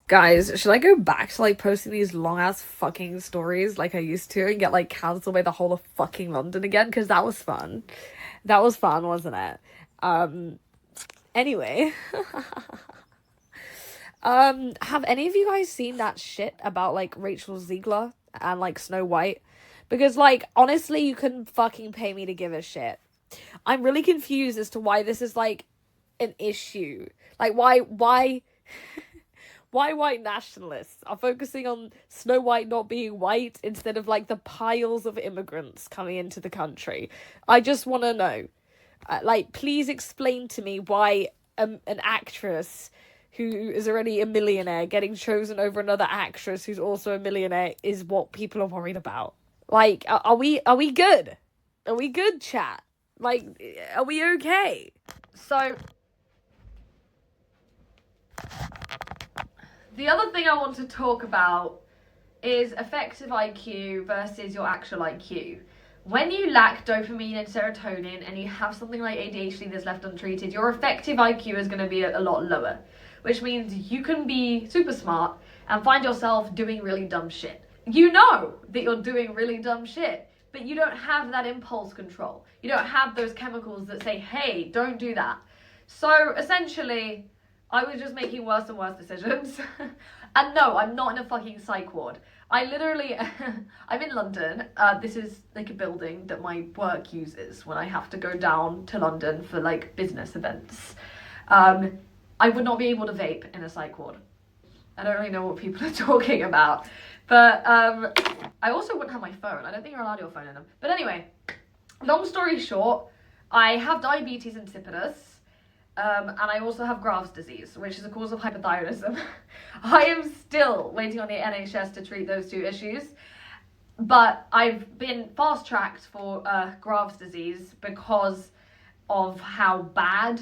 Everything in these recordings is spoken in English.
Guys, should I go back to like posting these long ass fucking stories like I used to and get like cancelled by the whole of fucking London again? Because that was fun. That was fun, wasn't it? Um, anyway. Have any of you guys seen that shit about like Rachel Ziegler and like Snow White? Because like honestly, you couldn't fucking pay me to give a shit. I'm really confused as to why this is like an issue. Like why white nationalists are focusing on Snow White not being white instead of like the piles of immigrants coming into the country. I just want to know. Like, please explain to me why an actress who is already a millionaire getting chosen over another actress who's also a millionaire is what people are worried about. Like, are we good? Are we good, chat? Like, are we okay? So, the other thing I want to talk about is effective IQ versus your actual IQ. When you lack dopamine and serotonin and you have something like ADHD that's left untreated, your effective IQ is going to be a lot lower, which means you can be super smart and find yourself doing really dumb shit. You know that you're doing really dumb shit, but you don't have that impulse control. You don't have those chemicals that say, hey, don't do that. So essentially, I was just making worse and worse decisions. And no, I'm not in a fucking psych ward. I literally, I'm in London. This is like a building that my work uses when I have to go down to London for like business events. I would not be able to vape in a psych ward. I don't really know what people are talking about. But I also wouldn't have my phone. I don't think you're allowed your phone in them. But anyway, long story short, I have diabetes insipidus. And I also have Graves' disease, which is a cause of hypothyroidism. I am still waiting on the NHS to treat those two issues. But I've been fast-tracked for Graves' disease because of how bad.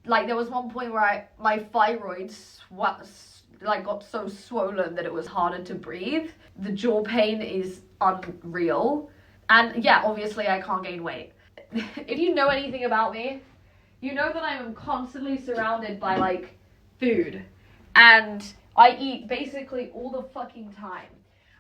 Like, there was one point where my thyroid got so swollen that it was harder to breathe. The jaw pain is unreal. And yeah, obviously I can't gain weight. If you know anything about me, you know that I am constantly surrounded by, like, food. And I eat basically all the fucking time.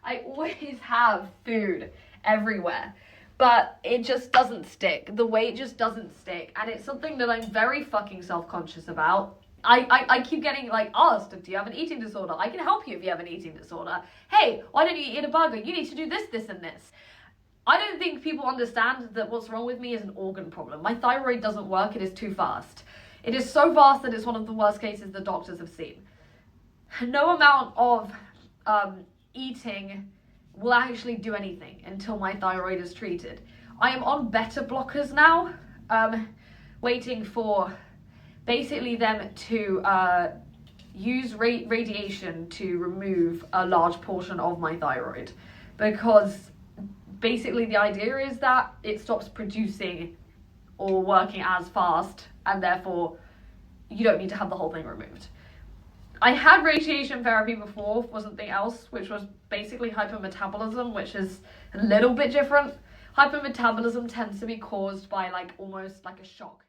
I always have food everywhere. But it just doesn't stick. The weight just doesn't stick. And it's something that I'm very fucking self-conscious about. I keep getting, like, asked, do you have an eating disorder? I can help you if you have an eating disorder. Hey, why don't you eat a burger? You need to do this, this, and this. I don't think people understand that what's wrong with me is an organ problem. My thyroid doesn't work, it is too fast. It is so fast that it's one of the worst cases the doctors have seen. No amount of eating will actually do anything until my thyroid is treated. I am on beta blockers now, waiting for basically them to use radiation to remove a large portion of my thyroid, because basically the idea is that it stops producing or working as fast, and therefore you don't need to have the whole thing removed. I had radiation therapy before for something else, which was basically hypermetabolism, which is a little bit different. Hypermetabolism tends to be caused by like almost like a shock.